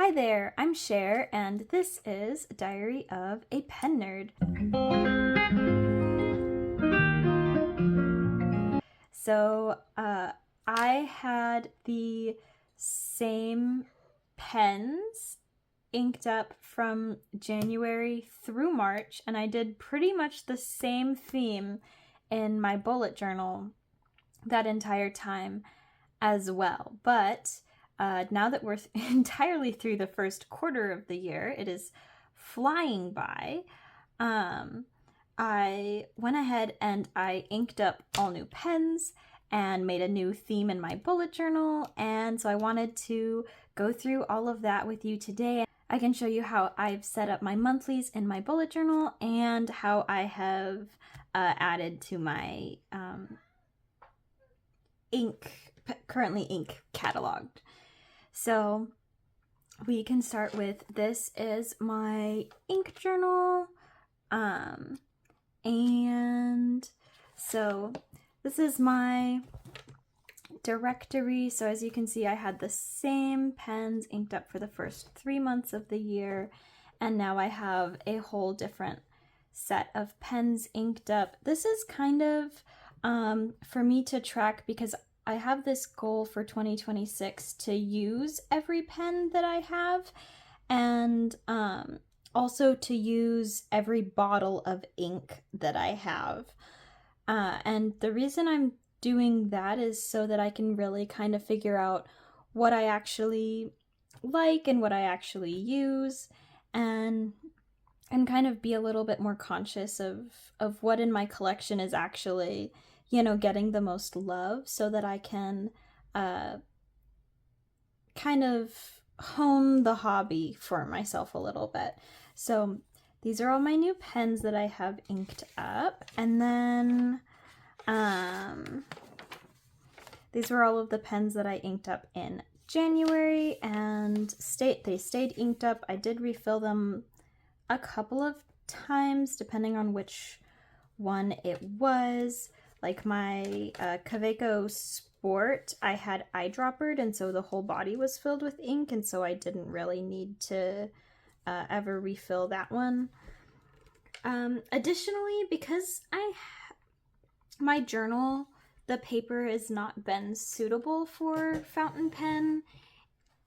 Hi there, I'm Cher, and this is Diary of a Pen Nerd. So, I had the same pens inked up from January through March, and I did pretty much the same theme in my bullet journal that entire time as well. But now that we're entirely through the first quarter of the year, it is flying by. I went ahead and I inked up all new pens and made a new theme in my bullet journal. And so I wanted to go through all of that with you today. I can show you how I've set up my monthlies in my bullet journal and how I have added to my currently ink cataloged. So we can start with, this is my ink journal. And so this is my directory. So as you can see, I had the same pens inked up for the first 3 months of the year. And now I have a whole different set of pens inked up. This is kind of for me to track, because I have this goal for 2026 to use every pen that I have, and also to use every bottle of ink that I have. And the reason I'm doing that is so that I can really kind of figure out what I actually like and what I actually use, and kind of be a little bit more conscious of what in my collection is actually, getting the most love, so that I can kind of hone the hobby for myself a little bit. So these are all my new pens that I have inked up. And then these were all of the pens that I inked up in January, and they stayed inked up. I did refill them a couple of times depending on which one it was. Like my Kaweco Sport, I had eyedroppered, and so the whole body was filled with ink, and so I didn't really need to ever refill that one. Additionally, because my journal, the paper has not been suitable for fountain pen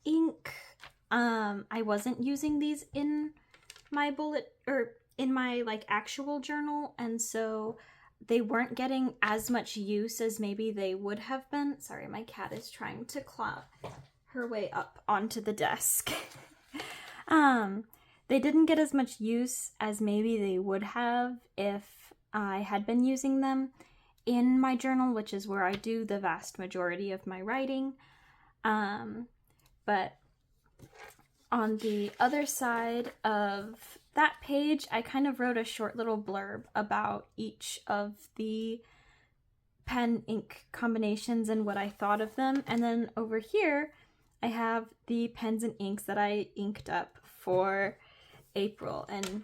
ink. I wasn't using these in my actual journal, and so they weren't getting as much use as maybe they would have been. Sorry, my cat is trying to claw her way up onto the desk. They didn't get as much use as maybe they would have if I had been using them in my journal, which is where I do the vast majority of my writing. But on the other side of that page, I kind of wrote a short little blurb about each of the pen ink combinations and what I thought of them. And then over here, I have the pens and inks that I inked up for April, and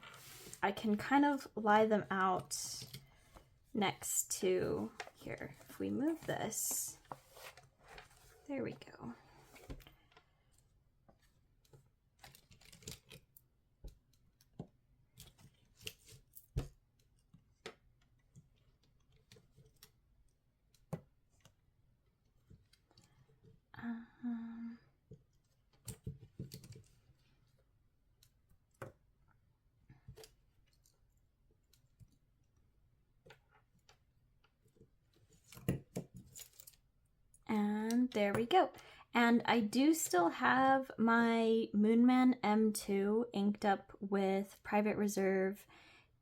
I can kind of lie them out next to here. If we move this, there we go. And there we go. And I do still have my Moonman M2 inked up with Private Reserve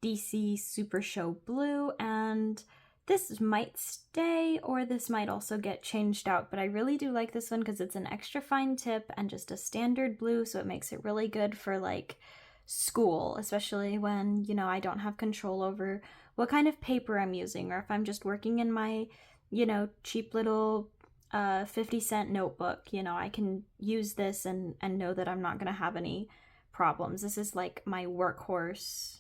DC Super Show Blue, and this might stay, or this might also get changed out, but I really do like this one because it's an extra fine tip and just a standard blue, so it makes it really good for like school, especially when, I don't have control over what kind of paper I'm using, or if I'm just working in my, cheap little 50-cent notebook. I can use this and know that I'm not going to have any problems. This is like my workhorse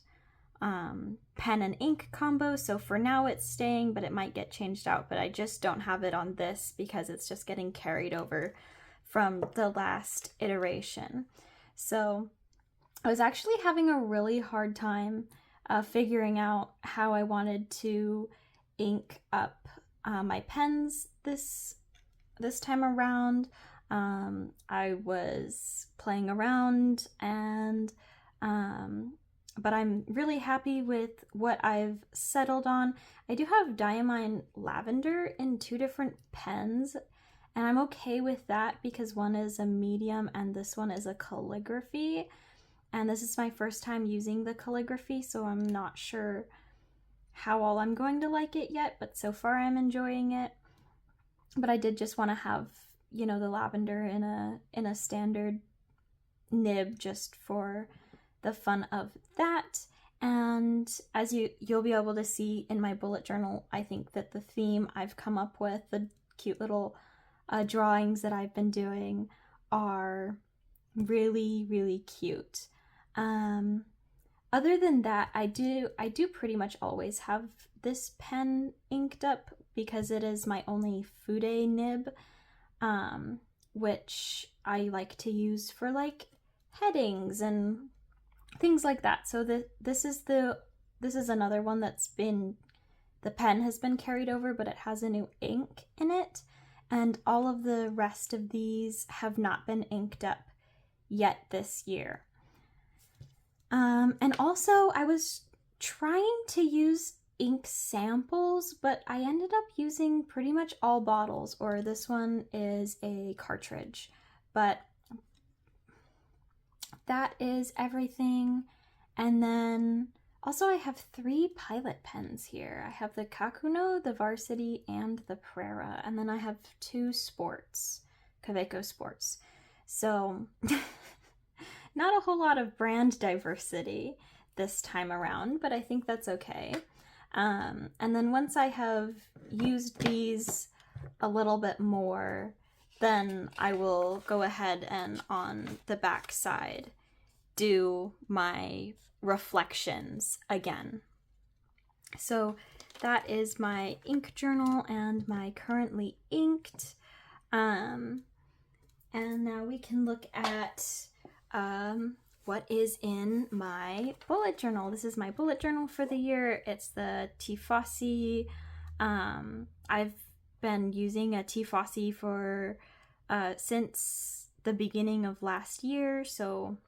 pen and ink combo, so for now it's staying, but it might get changed out. But I just don't have it on this because it's just getting carried over from the last iteration. So I was actually having a really hard time figuring out how I wanted to ink up my pens this time around. I was playing around and but I'm really happy with what I've settled on. I do have Diamine Lavender in 2 different pens, and I'm okay with that because one is a medium and this one is a calligraphy. And this is my first time using the calligraphy, so I'm not sure how all I'm going to like it yet, but so far I'm enjoying it. But I did just want to have, you know, the lavender in a standard nib just for the fun of that. And as you'll be able to see in my bullet journal, I think that the theme I've come up with, the cute little drawings that I've been doing, are really, really cute. Other than that, I do pretty much always have this pen inked up because it is my only Fude nib, which I like to use for like headings and things like that. So this is another one that's been, the pen has been carried over, but it has a new ink in it, and all of the rest of these have not been inked up yet this year. And also I was trying to use ink samples, but I ended up using pretty much all bottles, or this one is a cartridge. But that is everything. And then also I have 3 Pilot pens here. I have the Kakuno, the Varsity, and the Prera. And then I have 2 Sports, Kaweco Sports. So not a whole lot of brand diversity this time around, but I think that's okay. And then once I have used these a little bit more, then I will go ahead and on the back side do my reflections again. So that is my ink journal and my currently inked. And now we can look at what is in my bullet journal. This is my bullet journal for the year. It's the Tifasi. I've been using a Tifasi for since the beginning of last year, so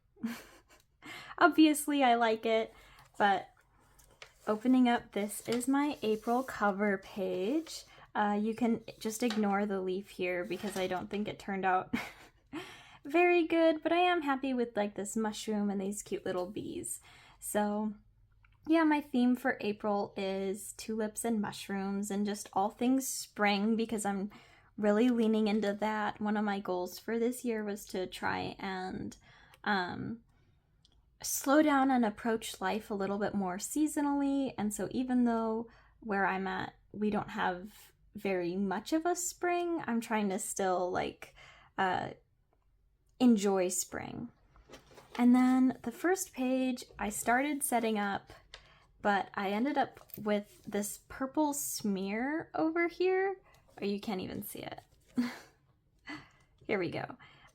obviously I like it. But opening up, this is my April cover page. You can just ignore the leaf here because I don't think it turned out very good, but I am happy with like this mushroom and these cute little bees. So yeah, my theme for April is tulips and mushrooms and just all things spring because I'm really leaning into that. One of my goals for this year was to try and slow down and approach life a little bit more seasonally. And so even though where I'm at, we don't have very much of a spring, I'm trying to still like enjoy spring. And then the first page I started setting up, but I ended up with this purple smear over here. Oh, you can't even see it. Here we go.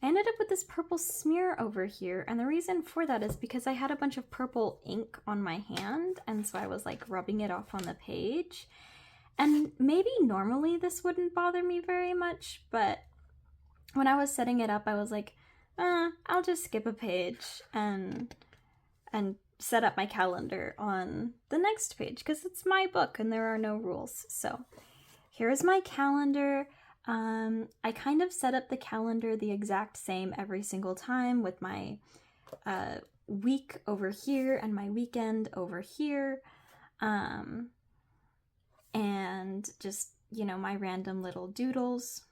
I ended up with this purple smear over here, and the reason for that is because I had a bunch of purple ink on my hand, and so I was like rubbing it off on the page. And maybe normally this wouldn't bother me very much, but when I was setting it up, I was like, I'll just skip a page and set up my calendar on the next page because it's my book and there are no rules. So here's my calendar. I kind of set up the calendar the exact same every single time with my week over here and my weekend over here. And just, you know, my random little doodles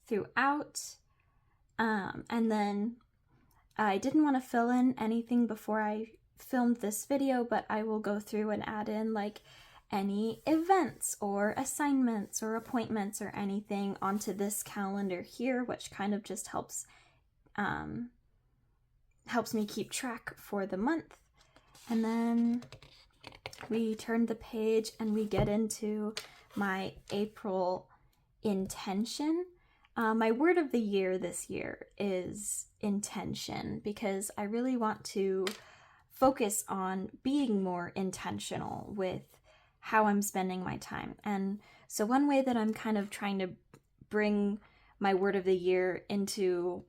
throughout. And then I didn't want to fill in anything before I filmed this video, but I will go through and add in like any events or assignments or appointments or anything onto this calendar here, which kind of just helps me keep track for the month. And then we turn the page and we get into my April intention. My word of the year this year is intention, because I really want to focus on being more intentional with how I'm spending my time. And so one way that I'm kind of trying to bring my word of the year into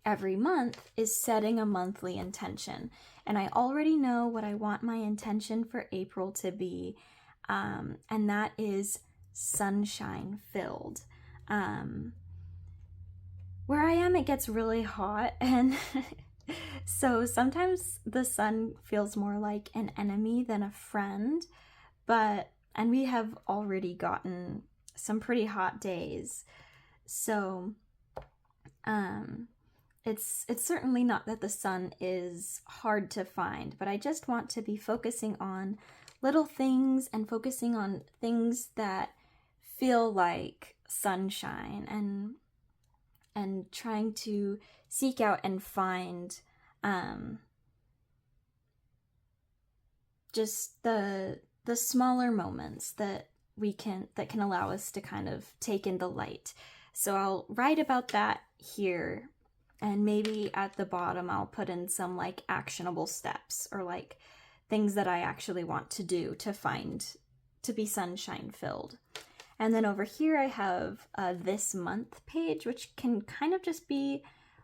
every month is setting a monthly intention. And I already know what I want my intention for April to be, and that is sunshine filled. Where I am, it gets really hot, and so sometimes the sun feels more like an enemy than a friend, and we have already gotten some pretty hot days. So it's certainly not that the sun is hard to find, but I just want to be focusing on little things and focusing on things that feel like sunshine, and trying to seek out and find just the smaller moments that can allow us to kind of take in the light. So I'll write about that here, and maybe at the bottom I'll put in some like actionable steps, or like things that I actually want to do to be sunshine filled. And then over here I have this month page, which can kind of just be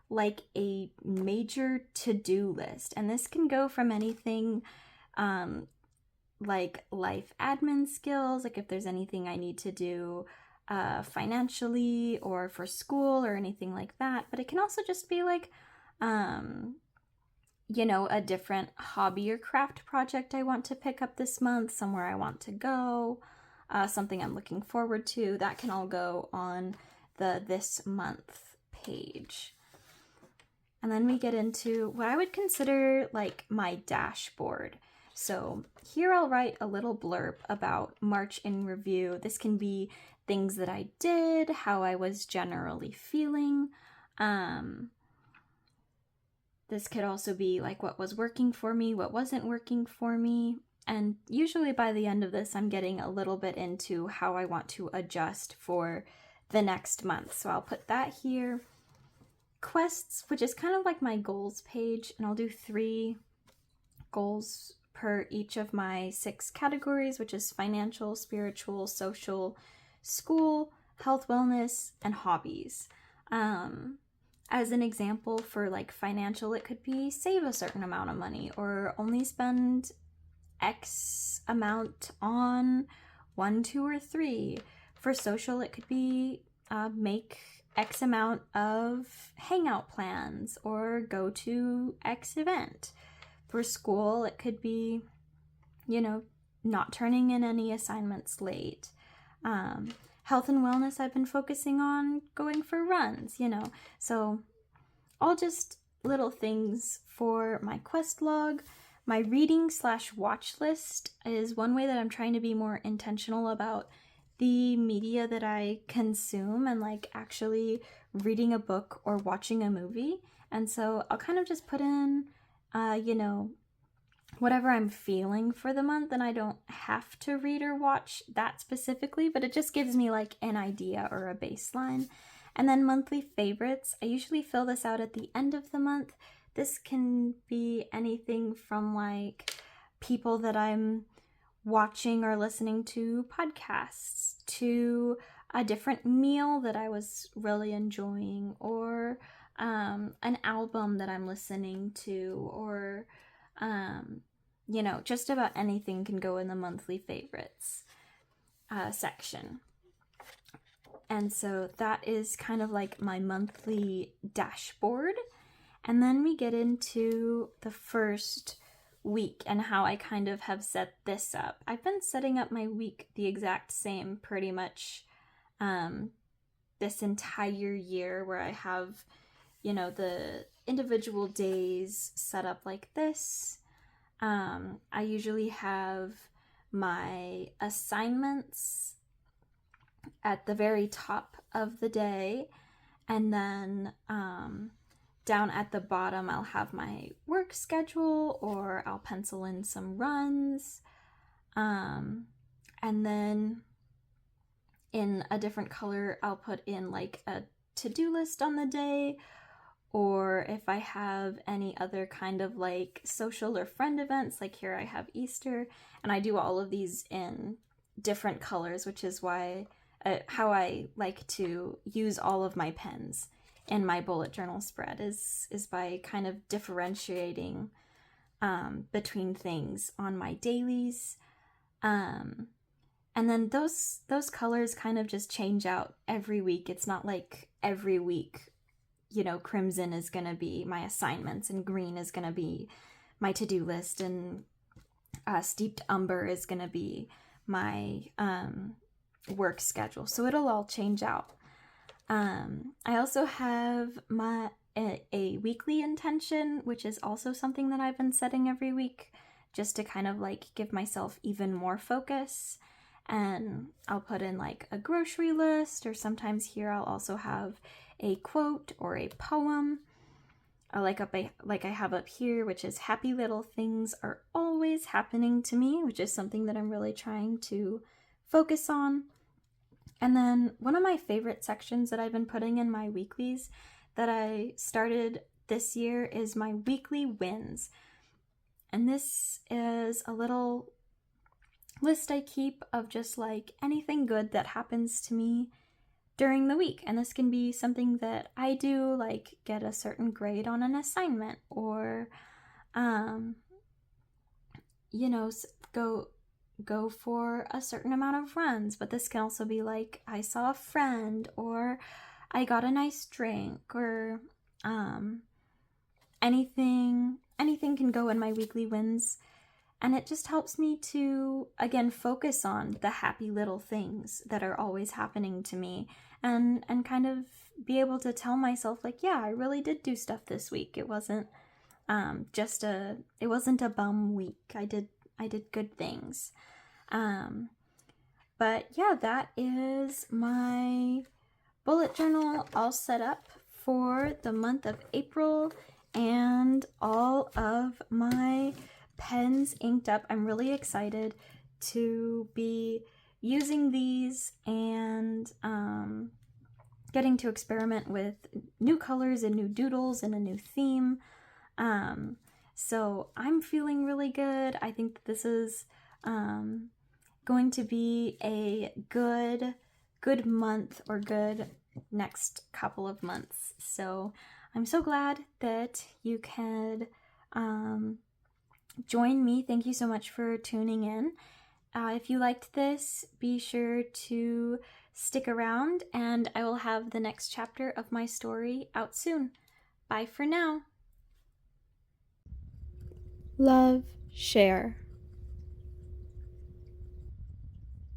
like a major to-do list. And this can go from anything like life admin skills, like if there's anything I need to do financially or for school or anything like that. But it can also just be like, a different hobby or craft project I want to pick up this month, somewhere I want to go. Something I'm looking forward to. That can all go on the this month page. And then we get into what I would consider like my dashboard. So here I'll write a little blurb about March in review. This can be things that I did, how I was generally feeling. This could also be like what was working for me, what wasn't working for me. And usually by the end of this, I'm getting a little bit into how I want to adjust for the next month. So I'll put that here. Quests, which is kind of like my goals page, and I'll do 3 goals per each of my 6 categories, which is financial, spiritual, social, school, health, wellness, and hobbies. As an example, for like financial, it could be save a certain amount of money, or only spend X amount on 1, 2, or 3. For social, it could be make X amount of hangout plans or go to X event. For school, it could be, not turning in any assignments late. Health and wellness, I've been focusing on going for runs, So all just little things for my quest log. My reading/watch list is one way that I'm trying to be more intentional about the media that I consume, and like actually reading a book or watching a movie. And so I'll kind of just put in, whatever I'm feeling for the month, and I don't have to read or watch that specifically, but it just gives me like an idea or a baseline. And then monthly favorites, I usually fill this out at the end of the month. This can be anything from like people that I'm watching or listening to podcasts, to a different meal that I was really enjoying, or an album that I'm listening to, or just about anything can go in the monthly favorites section. And so that is kind of like my monthly dashboard. And then we get into the first week and how I kind of have set this up. I've been setting up my week the exact same pretty much this entire year, where I have, the individual days set up like this. I usually have my assignments at the very top of the day, and then down at the bottom I'll have my work schedule, or I'll pencil in some runs, and then in a different color, I'll put in like a to-do list on the day, or if I have any other kind of like social or friend events, like here I have Easter, and I do all of these in different colors, which is why how I like to use all of my pens in my bullet journal spread is by kind of differentiating between things on my dailies. And then those colors kind of just change out every week. It's not like every week, you know, crimson is going to be my assignments and green is going to be my to-do list, and steeped umber is going to be my work schedule. So it'll all change out. I also have a weekly intention, which is also something that I've been setting every week just to kind of like give myself even more focus. And I'll put in like a grocery list, or sometimes here I'll also have a quote or a poem. Like I have up here, which is happy little things are always happening to me, which is something that I'm really trying to focus on. And then one of my favorite sections that I've been putting in my weeklies that I started this year is my weekly wins. And this is a little list I keep of just like anything good that happens to me during the week. And this can be something that I do, like get a certain grade on an assignment, or you know, go for a certain amount of runs. But this can also be like I saw a friend, or I got a nice drink, or anything can go in my weekly wins. And it just helps me to, again, focus on the happy little things that are always happening to me, and kind of be able to tell myself like, yeah, I really did do stuff this week. It wasn't it wasn't a bum week. I did good things. But yeah, that is my bullet journal all set up for the month of April, and all of my pens inked up. I'm really excited to be using these and getting to experiment with new colors and new doodles and a new theme. So I'm feeling really good. I think that this is going to be a good month, or good next couple of months. So I'm so glad that you could join me. Thank you so much for tuning in. If you liked this, be sure to stick around, and I will have the next chapter of my story out soon. Bye for now. Love, share.